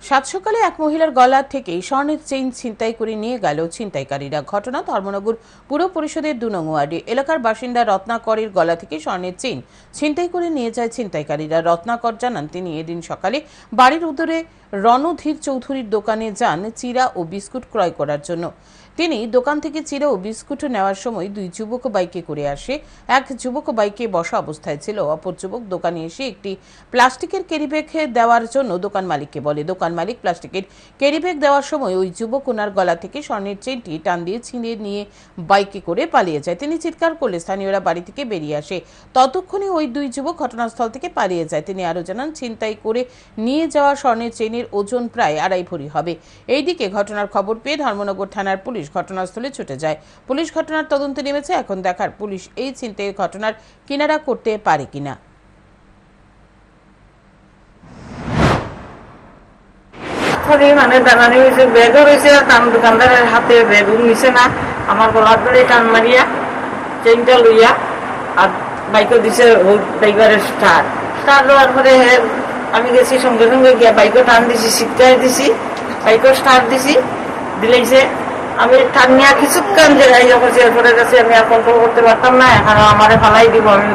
সাত সকালে এক মহিলার গলা থেকে স্বর্ণের চেইন ছিনতাই করে নিয়ে গেল ছিনতাইকারীরা। ঘটনা ধর্মনগর পুর পরিষদের ২ নং ওয়ার্ডে। এলাকার বাসিন্দা রত্নাকরের গলা থেকে স্বর্ণের চেইন ছিনতাই করে নিয়ে যায় ছিনতাইকারীরা। রত্নাকর জানান, তিনি এদিন সকালে বাড়ির উত্তরে রণধীর চৌধুরীর দোকানে যান চিরা ও বিস্কুট ক্রয় করার জন্য। তিনি দোকান থেকে চিরা ও বিস্কুট নেওয়ার সময় ২ যুবক বাইকে করে আসে। এক যুবক বাইকে বসা অবস্থায় ছিল, অপর যুবক দোকানে এসে একটি প্লাস্টিকের ক্যারিব্যাগ দেওয়ার জন্য দোকান মালিককে বলে। দোকান মালিক প্লাস্টিকের ক্যারিব্যাগ দেওয়ার সময় ওই যুবক ওনার গলা থেকে স্বর্ণের চেইনটি টান দিয়ে ছিনিয়ে নিয়ে বাইকে করে পালিয়ে যায়। তিনি চিৎকার করলে স্থানীয়রা বাড়ি থেকে বেরিয়ে আসে। ততক্ষণে ওই ২ যুবক ঘটনাস্থল থেকে পালিয়ে যায়। তিনি আরও জানান, ছিনতাই করে নিয়ে যাওয়া স্বর্ণের চেইনের ওজন প্রায় ২.৫ ভরি হবে। এইদিকে ঘটনার খবর পেয়ে ধর্মনগর থানার পুলিশ ঘটনাস্থলে ছুটে যায়। পুলিশ ঘটনার তদন্তে নেমেছে। এখন দেখার পুলিশ এই ছিনতাইয়ের ঘটনার কিনারা করতে পারে কিনা। মানে দাঁড়ানি হয়েছে, ব্যাগও রয়েছে, দোকানদারের হাতে ব্যাগও নিছে না। আমার গলার ধরে টান মারিয়া চেইনটা লইয়া আর বাইকও দিছে ড্রাইভারের স্টার দেওয়ার পরে আমি গেছি, সঙ্গে সঙ্গে গিয়া বাইকও টান দিছি, শিক্ষায় দিছি, বাইকও স্টার দিছি, দিলেইছে। আমি টান নিয়ে কিছুক্ষণ যে গাড়ি করছি, এরপরে গেছি আমি আর কন্ট্রোল করতে পারতাম না। এখন আমারে ফালাই দিব, আমি